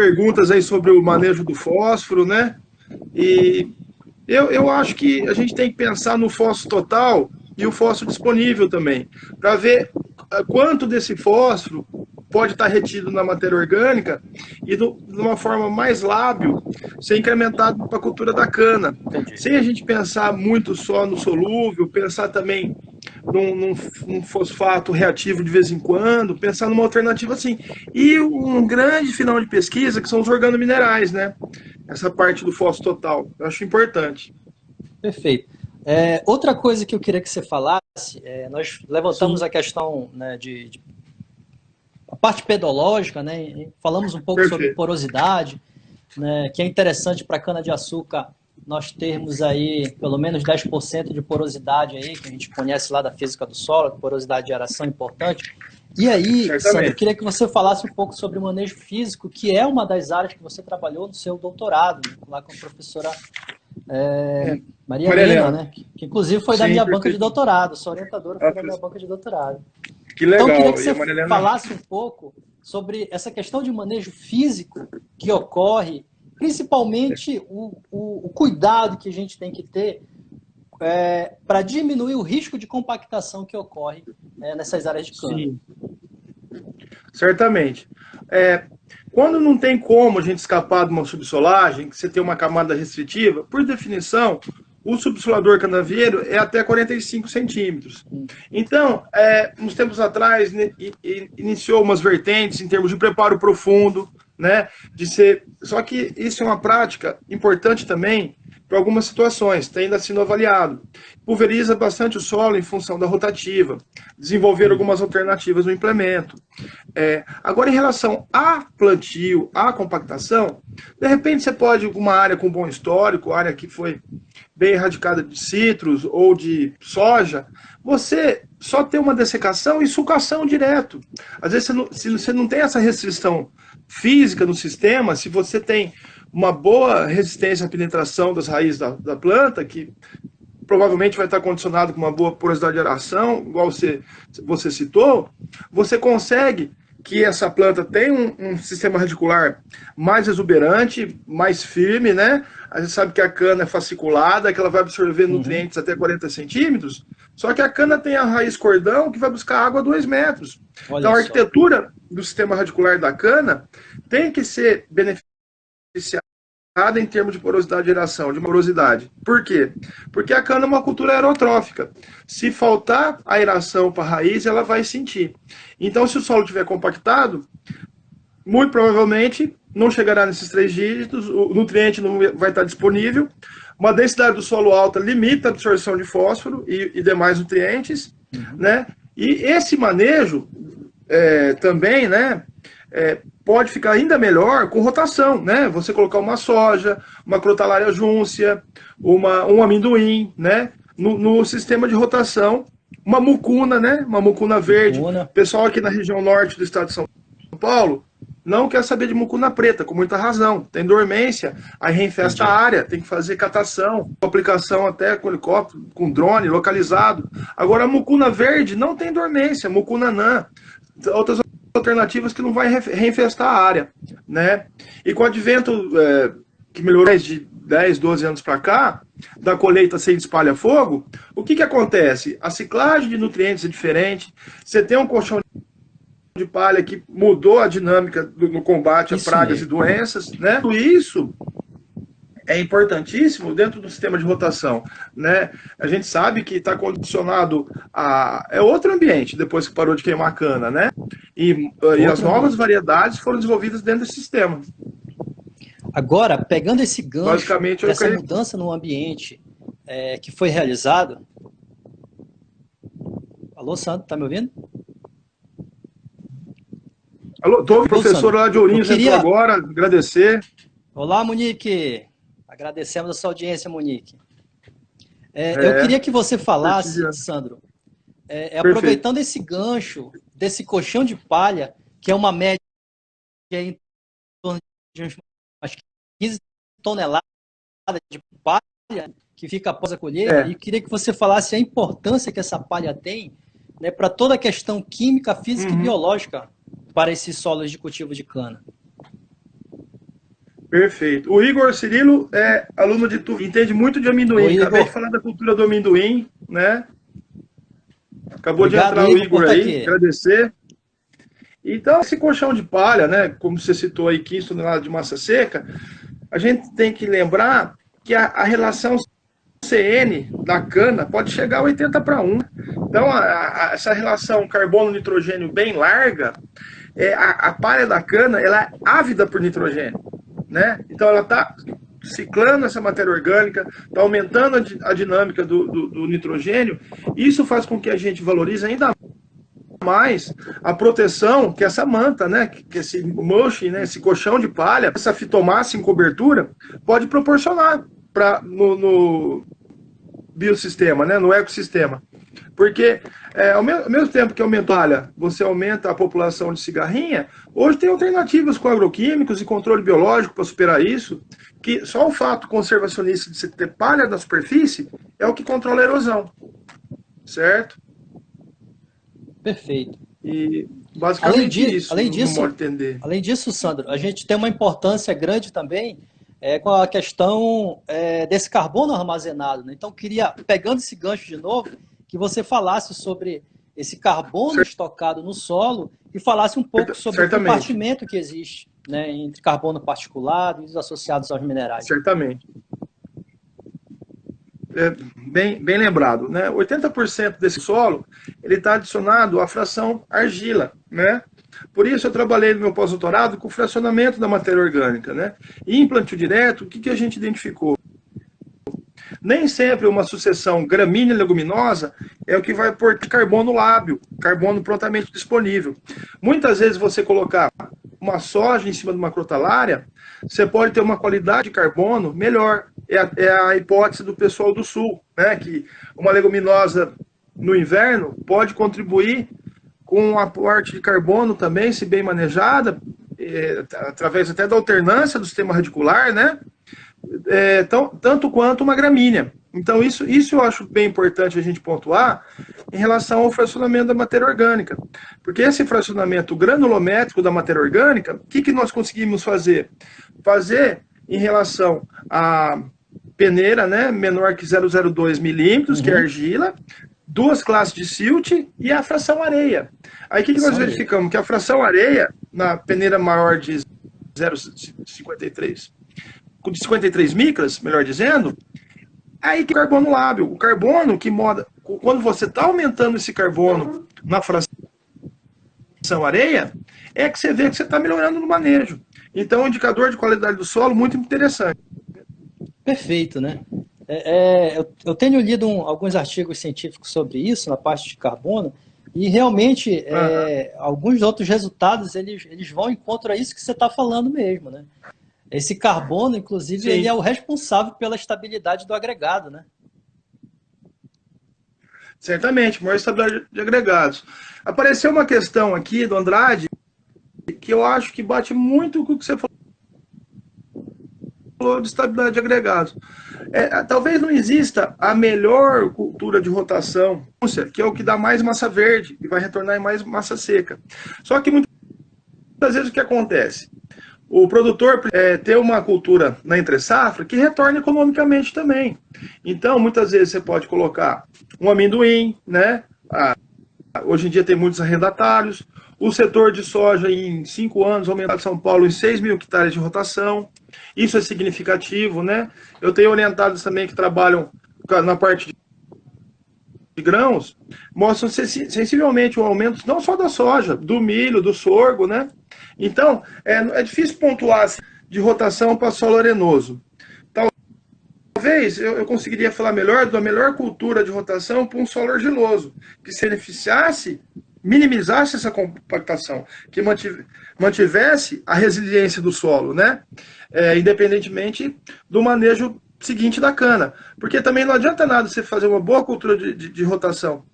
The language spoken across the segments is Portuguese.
perguntas aí sobre o manejo do fósforo, né? E eu acho que a gente tem que pensar no fósforo total e o fósforo disponível também, para ver quanto desse fósforo pode estar retido na matéria orgânica e de uma forma mais lábil ser incrementado para a cultura da cana. Entendi. Sem a gente pensar muito só no solúvel, pensar também num fosfato reativo de vez em quando, pensar numa alternativa assim. E um grande final de pesquisa que são os organominerais, né? Essa parte do fósforo total. Eu acho importante. Perfeito. Outra coisa que eu queria que você falasse, nós levantamos Sim, a questão, né, de a parte pedológica, né, e falamos um pouco sobre perfeito. porosidade, né, que é interessante para a cana-de-açúcar nós termos aí pelo menos 10% de porosidade aí, que a gente conhece lá da física do solo, porosidade de aeração é importante. E aí, Sandro, eu Certamente. queria que você falasse um pouco sobre o manejo físico, que é uma das áreas que você trabalhou no seu doutorado, né, lá com a professora É. Maria Maria Helena, Helena. né, que inclusive foi da Sim, minha banca de perfeito. doutorado, sua orientadora Ah, foi da minha banca de doutorado. que Então, eu queria que legal. E você a Maria Helena, falasse um pouco sobre essa questão de manejo físico que ocorre, principalmente o cuidado que a gente tem que ter para diminuir o risco de compactação que ocorre nessas áreas de cana. sim, certamente. É, quando não tem como a gente escapar de uma subsolagem, que você tem uma camada restritiva, por definição, o subsolador canavieiro é até 45 centímetros. Então, uns tempos atrás, iniciou umas vertentes em termos de preparo profundo, né? De ser. Só que isso é uma prática importante também para algumas situações, está ainda sendo avaliado. Pulveriza bastante o solo em função da rotativa, desenvolver algumas alternativas no implemento. Agora, em relação a plantio, a compactação, de repente você pode, uma área com bom histórico, área que foi bem erradicada de citros ou de soja, você só ter uma dessecação e sulcação direto. Às vezes, se você não tem essa restrição física no sistema, se você tem uma boa resistência à penetração das raízes da planta, que provavelmente vai estar condicionado com uma boa porosidade de aeração, igual você citou, você consegue que essa planta tenha um sistema radicular mais exuberante, mais firme, né? A gente sabe que a cana é fasciculada, que ela vai absorver Uhum. nutrientes até 40 centímetros, só que a cana tem a raiz cordão que vai buscar água a 2 metros. Então Olha a só. arquitetura do sistema radicular da cana tem que ser beneficiada em termos de porosidade de geração, de porosidade. Por quê? Porque a cana é uma cultura aerotrófica. Se faltar aeração para a raiz, ela vai sentir. Então, se o solo estiver compactado, muito provavelmente não chegará nesses 3 dígitos, o nutriente não vai estar disponível, uma densidade do solo alta limita a absorção de fósforo e demais nutrientes, Uhum. né? E esse manejo também, né, pode ficar ainda melhor com rotação, né? Você colocar uma soja, uma Crotalaria júncia, um amendoim, né? No sistema de rotação, uma mucuna, né? Uma mucuna verde. Mucuna. Pessoal aqui na região norte do estado de São Paulo não quer saber de mucuna preta, com muita razão. Tem dormência, aí reinfesta a Entendi. área, tem que fazer catação, aplicação até com helicóptero, com drone localizado. Agora, a mucuna verde não tem dormência, mucuna anã. Outras alternativas que não vai reinfestar a área, né? E com o advento que melhorou de 10, 12 anos para cá, da colheita sem espalha-fogo, o que acontece? A ciclagem de nutrientes é diferente, você tem um colchão de palha que mudou a dinâmica no combate a Isso pragas e mesmo. doenças, né? Tudo isso é importantíssimo dentro do sistema de rotação, né? A gente sabe que está condicionado a outro ambiente depois que parou de queimar a cana, né? E as Outro novas ambiente. variedades foram desenvolvidas dentro desse sistema. Agora, pegando esse gancho Basicamente, eu dessa creio. mudança no ambiente que foi realizado. Alô, Sandro, tá me ouvindo? Alô, tô, a Ô, professora Sandro, lá de eu Ourinhos entrou queria. agora, agradecer. Olá, Monique. Agradecemos a sua audiência, Monique. Eu É, queria que você falasse, prestigiando. Sandro, Perfeito. aproveitando esse gancho desse colchão de palha, que é uma média em torno de umas 15 toneladas de palha que fica após a colheita, É. e queria que você falasse a importância que essa palha tem, né, para toda a questão química, física e Uhum. biológica para esses solos de cultivo de cana. Perfeito. O Igor Cirilo é aluno de TUF, entende muito de amendoim. Acabei de falar da cultura do amendoim, né? Acabou de entrar o Igor aí, agradecer. Então, esse colchão de palha, né, como você citou aí, 15 toneladas de massa seca, a gente tem que lembrar que a relação CN da cana pode chegar a 80:1. Então, essa relação carbono-nitrogênio bem larga, a palha da cana ela é ávida por nitrogênio, né? Então, ela está ciclando essa matéria orgânica, está aumentando a dinâmica do nitrogênio. Isso faz com que a gente valorize ainda mais a proteção que essa manta, né, que esse mulching, né, esse colchão de palha, essa fitomassa em cobertura pode proporcionar no biossistema, né, no ecossistema. Porque ao mesmo tempo que aumenta a palha, você aumenta a população de cigarrinha, hoje tem alternativas com agroquímicos e controle biológico para superar isso, que só o fato conservacionista de você ter palha na superfície é o que controla a erosão, certo? Perfeito. E basicamente além disso, Sandro, a gente tem uma importância grande também com a questão desse carbono armazenado, né? Então, queria, pegando esse gancho de novo, que você falasse sobre esse carbono estocado no solo e falasse um pouco sobre o compartimento que existe, né, entre carbono particulado e os associados aos minerais. Certamente. Bem lembrado, né? 80% desse solo ele está adicionado à fração argila, né? Por isso eu trabalhei no meu pós-doutorado com o fracionamento da matéria orgânica, né? E em plantio direto, o que a gente identificou? Nem sempre uma sucessão gramínea-leguminosa é o que vai pôr carbono lábil, carbono prontamente disponível. Muitas vezes você colocar uma soja em cima de uma crotalária, você pode ter uma qualidade de carbono melhor. É a hipótese do pessoal do sul, né? Que uma leguminosa no inverno pode contribuir com um aporte de carbono também, se bem manejada, através até da alternância do sistema radicular, né? Tanto quanto uma gramínea. Então, isso eu acho bem importante a gente pontuar em relação ao fracionamento da matéria orgânica. Porque esse fracionamento granulométrico da matéria orgânica, o que nós conseguimos fazer? Fazer em relação à peneira, né, menor que 0,02 milímetros, que é argila, 2 classes de silt e a fração areia. Aí o que nós verificamos? Que a fração areia, na peneira maior de 0,53, de 53 micras, melhor dizendo, aí que o carbono lábil, o carbono que moda, quando você está aumentando esse carbono na fração areia, é que você vê que você está melhorando no manejo. Então, um indicador de qualidade do solo muito interessante. Perfeito, né? Eu tenho lido alguns artigos científicos sobre isso, na parte de carbono, e realmente alguns outros resultados eles vão em contra isso que você está falando mesmo, né? Esse carbono, inclusive, ele é o responsável pela estabilidade do agregado, né? Certamente, maior estabilidade de agregados. Apareceu uma questão aqui do Andrade que eu acho que bate muito com o que você falou de estabilidade de agregados. Talvez não exista a melhor cultura de rotação, que é o que dá mais massa verde e vai retornar em mais massa seca. Só que muitas vezes o que acontece? O produtor tem uma cultura na entre-safra que retorna economicamente também. Então, muitas vezes você pode colocar um amendoim, né? Hoje em dia tem muitos arrendatários. O setor de soja, em 5 anos, aumentou em São Paulo em 6 mil hectares de rotação. Isso é significativo, né? Eu tenho orientados também que trabalham na parte de grãos, mostram sensivelmente o aumento não só da soja, do milho, do sorgo, né? Então, é difícil pontuar de rotação para solo arenoso. Talvez eu conseguiria falar melhor da melhor cultura de rotação para um solo argiloso, que se beneficiasse, minimizasse essa compactação, que mantivesse a resiliência do solo, né? Independentemente do manejo seguinte da cana. Porque também não adianta nada você fazer uma boa cultura de rotação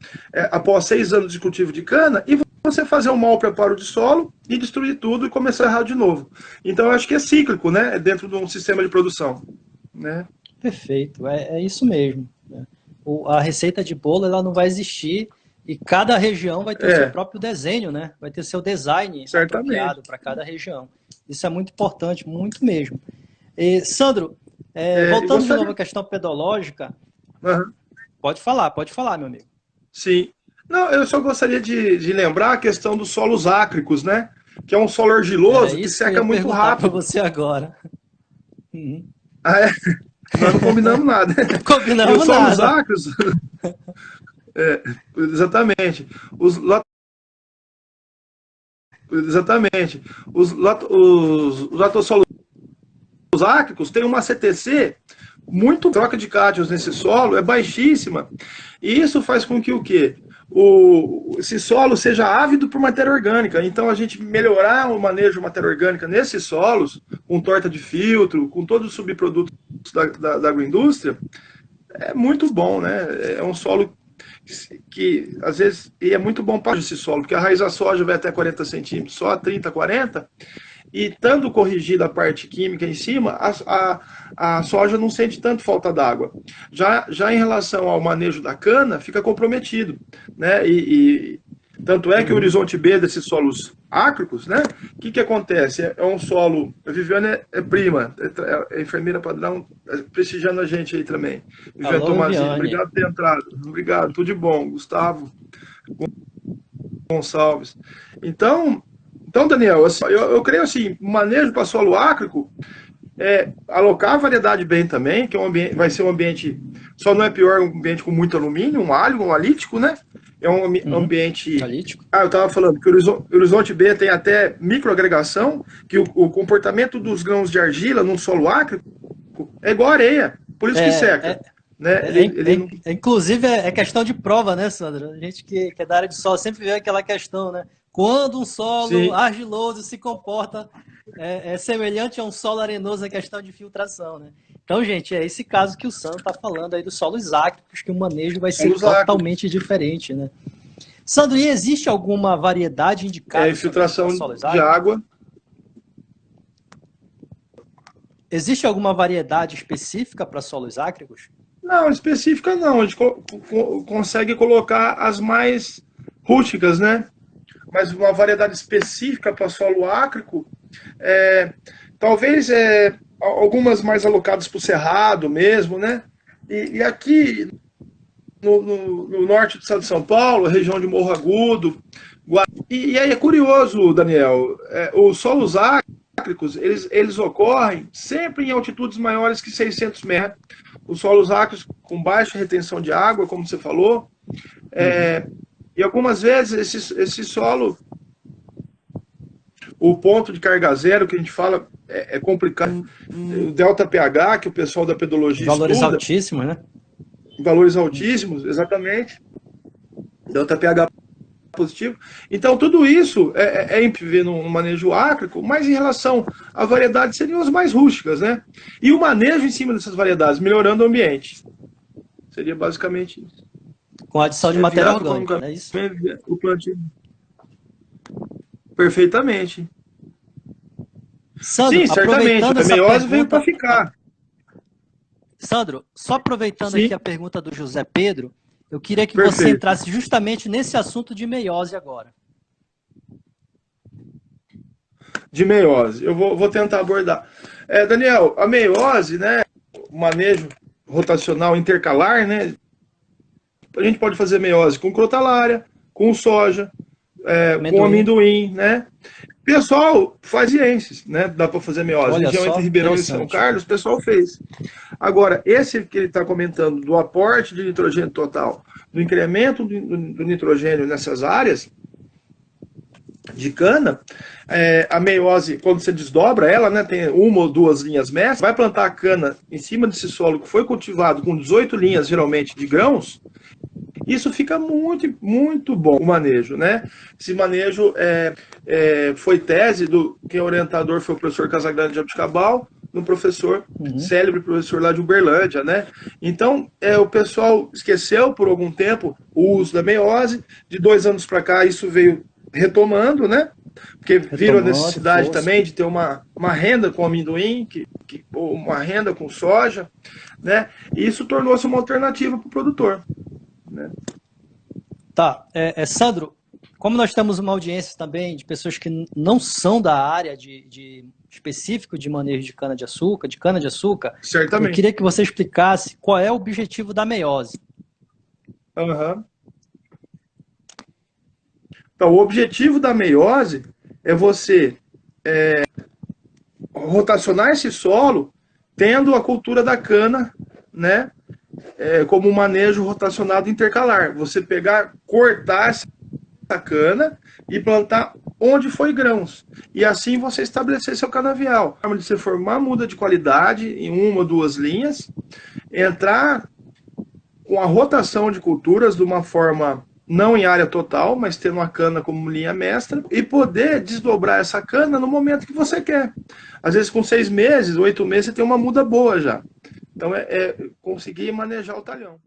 após 6 anos de cultivo de cana e você fazer um mau preparo de solo e destruir tudo e começar errado de novo. Então, eu acho que é cíclico, né? Dentro de um sistema de produção, né? Perfeito, é isso mesmo. A receita de bolo ela não vai existir e cada região vai ter o seu próprio desenho, né? Vai ter seu design apropriado para cada região. Isso é muito importante, muito mesmo. Sandro, voltando de novo à questão pedológica, Uhum. pode falar, meu amigo. Sim. Não, eu só gostaria de lembrar a questão dos solos ácricos, né? Que é um solo argiloso que Isso que eu seca ia muito perguntar para rápido. você agora. Uhum. Ah, é? Nós não combinamos nada. Não E os combinamos solos nada. ácridos, exatamente. Os, la- exatamente. Os latossolos ácricos têm uma CTC muito, troca de cátions nesse solo é baixíssima. E isso faz com que o quê? Esse solo seja ávido por matéria orgânica. Então, a gente melhorar o manejo de matéria orgânica nesses solos, com torta de filtro, com todos os subprodutos da agroindústria, é muito bom, né? É um solo que às vezes, e é muito bom para esse solo, porque a raiz da soja vai até 40 centímetros, só a 30, 40, e estando corrigida a parte química em cima, a soja não sente tanto falta d'água. Já em relação ao manejo da cana, fica comprometido, né? Tanto é que o horizonte B desses solos ácricos, né? O que acontece? É um solo. A Viviane é prima, é enfermeira padrão, prestigiando a gente aí também. Viviane Alô, Tomazinho, Viviane. obrigado por ter entrado. Obrigado, tudo de bom. Gustavo Gonçalves. Então Daniel, assim, eu creio assim, manejo para solo ácrico, alocar a variedade bem também, que vai ser um ambiente, só não é pior um ambiente com muito alumínio, um alho, um alítico, né? É um ambiente... Alítico. Eu estava falando que o horizonte B tem até microagregação, que o comportamento dos grãos de argila num solo ácrico é igual a areia, por isso que seca. Né? Inclusive, é questão de prova, né, Sandro? A gente que é da área de solo sempre vê aquela questão, né? Quando um solo Sim. argiloso se comporta semelhante a um solo arenoso na questão de filtração, né? Então, gente, é esse caso que o Sandro está falando aí dos solos ácricos, que o manejo vai ser totalmente diferente, né? Sandro, e existe alguma variedade indicada? Infiltração de água. Existe alguma variedade específica para solos ácricos? Não, específica não. A gente consegue colocar as mais rústicas, né? Mas uma variedade específica para solo ácrico, talvez algumas mais alocadas para o cerrado mesmo, né? E aqui no norte do estado de São Paulo, região de Morro Agudo, e aí é curioso, Daniel, os solos ácricos, eles ocorrem sempre em altitudes maiores que 600 metros. Os solos ácricos com baixa retenção de água, como você falou, e algumas vezes esse solo, o ponto de carga zero que a gente fala é complicado. O delta pH, que o pessoal da pedologia valores estuda. Altíssimos, né? Valores altíssimos, exatamente. Delta pH positivo. Então, tudo isso é ver no manejo ácrico, mas em relação à variedade, seriam as mais rústicas, né? E o manejo em cima dessas variedades, melhorando o ambiente. Seria basicamente isso. Com adição de matéria orgânica, não é isso? O plantio. Perfeitamente. Sandro, sim, certamente. A meiose veio para ficar. Sandro, só aproveitando aqui a pergunta do José Pedro, eu queria que você entrasse justamente nesse assunto de meiose agora. De meiose. Eu vou tentar abordar. Daniel, a meiose, né, o manejo rotacional intercalar, né, a gente pode fazer meiose com crotalária, com soja, com amendoim, né? O pessoal faz ciências, né? Dá para fazer meiose. Olha região só, entre Ribeirão e São Carlos, o pessoal fez. Agora, esse que ele está comentando do aporte de nitrogênio total, do incremento do nitrogênio nessas áreas de cana, a meiose, quando você desdobra ela, né, tem uma ou duas linhas mestras, vai plantar a cana em cima desse solo que foi cultivado com 18 linhas, geralmente, de grãos, isso fica muito, muito bom o manejo, né? Esse manejo foi tese do quem é orientador foi o professor Casagrande de Jabuticabal, no professor, célebre professor lá de Uberlândia, né? Então, o pessoal esqueceu por algum tempo o uso da meiose, de 2 anos para cá isso veio retomando, né? Porque viram a necessidade também de ter uma renda com amendoim, ou uma renda com soja, né? E isso tornou-se uma alternativa para o produtor. Né? Tá, Sandro, como nós temos uma audiência também de pessoas que não são da área de específico de manejo de cana-de-açúcar, Certamente. eu queria que você explicasse qual é o objetivo da meiose. Uhum. Então, o objetivo da meiose é você rotacionar esse solo tendo a cultura da cana, né, como um manejo rotacionado intercalar. Você pegar, cortar essa cana e plantar onde foi grãos. E assim você estabelecer seu canavial. A forma de você formar muda de qualidade em uma ou duas linhas, entrar com a rotação de culturas de uma forma não em área total, mas tendo a cana como linha mestra, e poder desdobrar essa cana no momento que você quer. Às vezes com 6 meses, 8 meses, você tem uma muda boa já. Então é conseguir manejar o talhão.